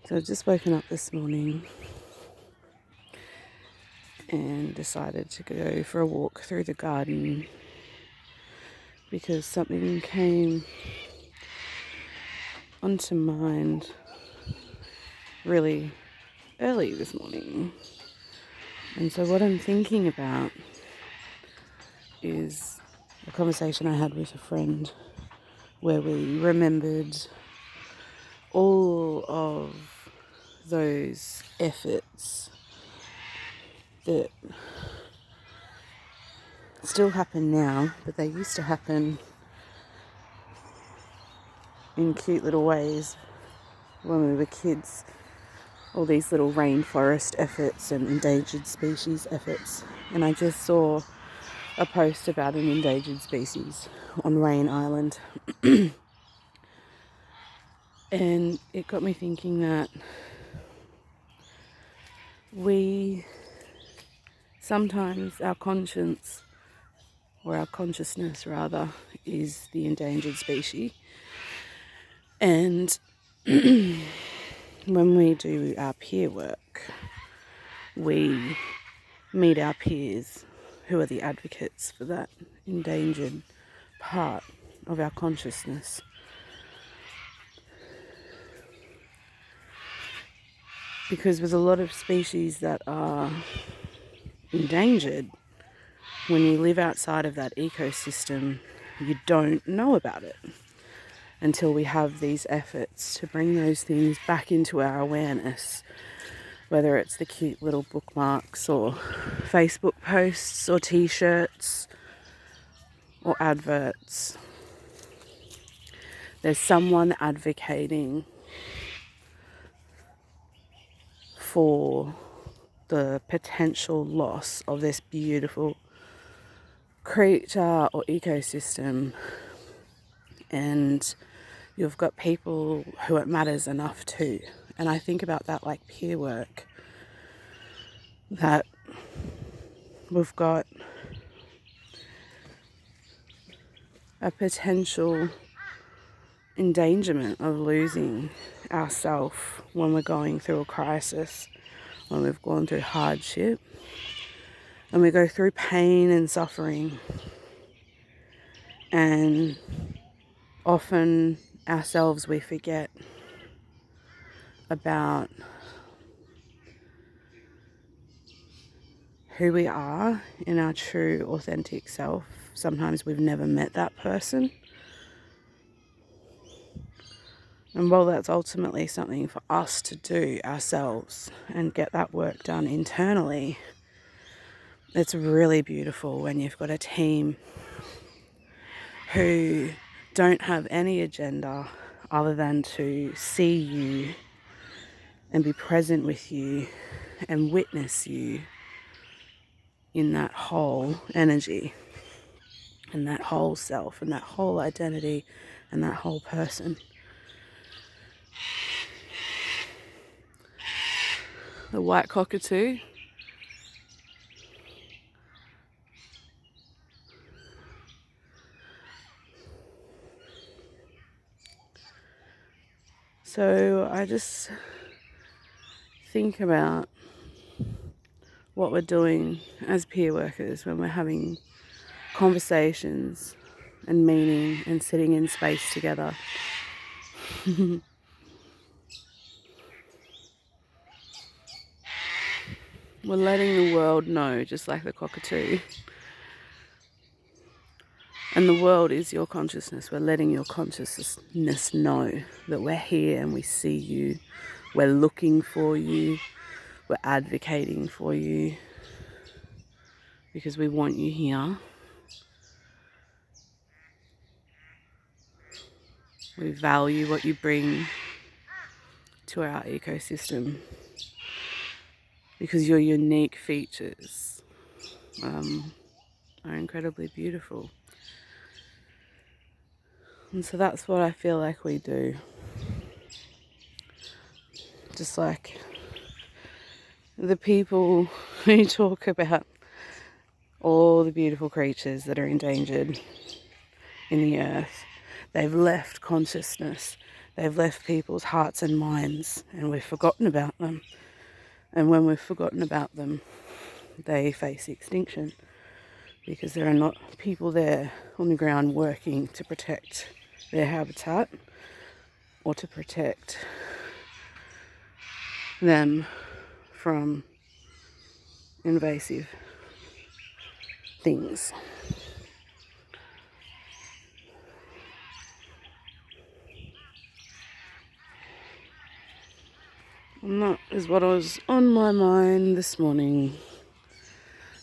So I've just woken up this morning and decided to go for a walk through the garden because something came onto mind really early this morning. And so what I'm thinking about is a conversation I had with a friend where we remembered all of those efforts that still happen now, but they used to happen in cute little ways when we were kids. All these little rainforest efforts and endangered species efforts. And I just saw a post about an endangered species on Rain Island. And it got me thinking that we sometimes, our conscience, or our consciousness rather, is the endangered species. And when we do our peer work, we meet our peers who are the advocates for that endangered part of our consciousness. Because with a lot of species that are endangered, when you live outside of that ecosystem, you don't know about it until we have these efforts to bring those things back into our awareness, whether it's the cute little bookmarks or Facebook posts or t-shirts or adverts. There's someone advocating for the potential loss of this beautiful creature or ecosystem, and you've got people who it matters enough to. And I think about that like peer work, that we've got a potential endangerment of losing ourselves when we're going through a crisis, when we've gone through hardship, and we go through pain and suffering. And often ourselves we forget about who we are in our true authentic self. Sometimes we've never met that person. And while that's ultimately something for us to do ourselves and get that work done internally, it's really beautiful when you've got a team who don't have any agenda other than to see you and be present with you and witness you in that whole energy and that whole self and that whole identity and that whole person. The white cockatoo, so I just think about what we're doing as peer workers when we're having conversations and meaning and sitting in space together. We're letting the world know, just like the cockatoo. And the world is your consciousness. We're letting your consciousness know that we're here and we see you. We're looking for you. We're advocating for you because we want you here. We value what you bring to our ecosystem because your unique features are incredibly beautiful. And so that's what I feel like we do. Just like the people who talk about all the beautiful creatures that are endangered in the earth. They've left consciousness. They've left people's hearts and minds, and we've forgotten about them. And when we've forgotten about them, they face extinction because there are not people there on the ground working to protect their habitat or to protect them from invasive things. And that is what was on my mind this morning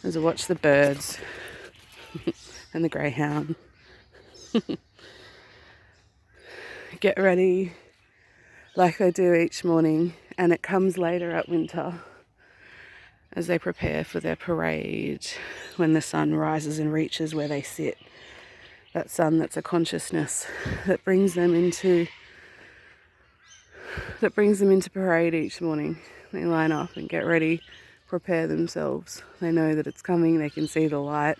as I watched the birds and the greyhound get ready like they do each morning, and it comes later at winter as they prepare for their parade when the sun rises and reaches where they sit. That sun that's a consciousness that brings them into parade each morning. They line up and get ready, prepare themselves. They know that it's coming, they can see the light,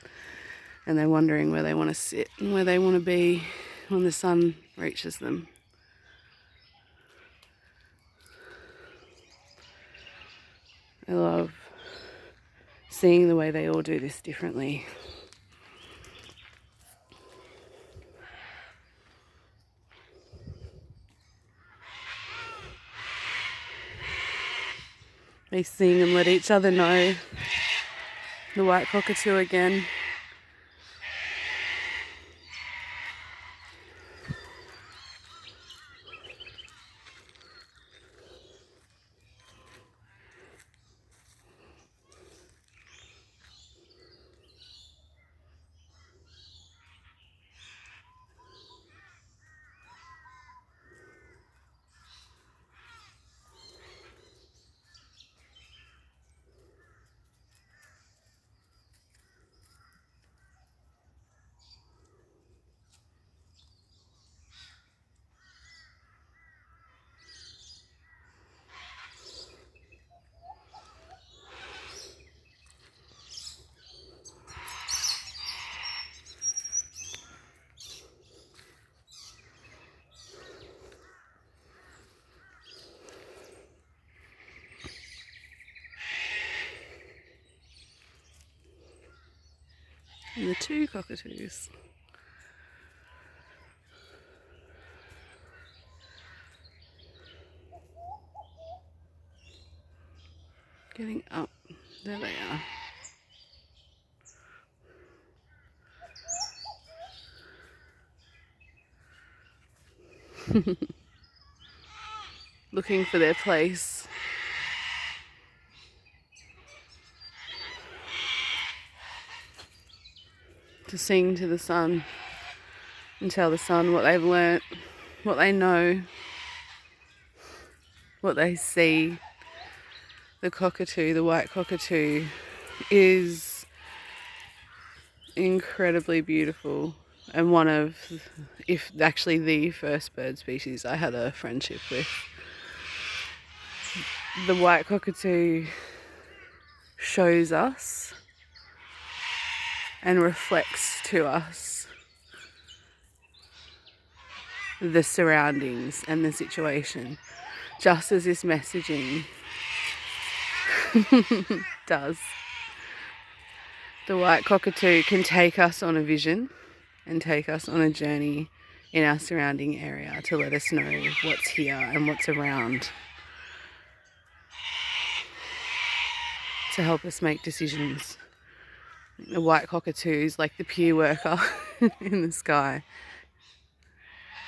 and they're wondering where they want to sit and where they want to be when the sun reaches them. I love seeing the way they all do this differently. They sing and let each other know. The white cockatoo again. And the two cockatoos. Getting up. There they are. Looking for their place. To sing to the sun and tell the sun what they've learnt, what they know, what they see. The cockatoo, the white cockatoo, is incredibly beautiful and one of, if actually the first bird species I had a friendship with. The white cockatoo shows us and reflects to us the surroundings and the situation, just as this messaging does. The white cockatoo can take us on a vision and take us on a journey in our surrounding area to let us know what's here and what's around, to help us make decisions. The white cockatoo is like the peer worker in the sky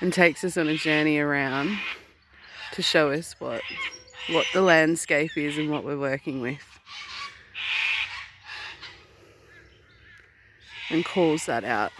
and takes us on a journey around to show us what the landscape is and what we're working with, and calls that out.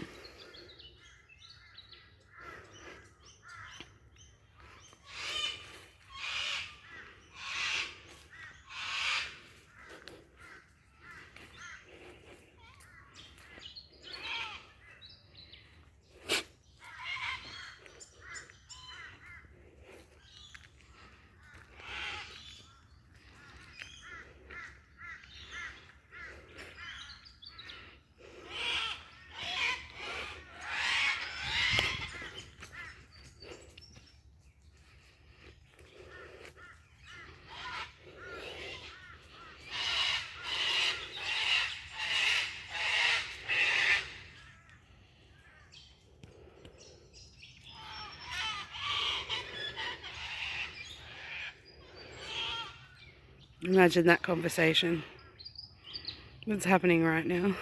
Imagine that conversation that's happening right now.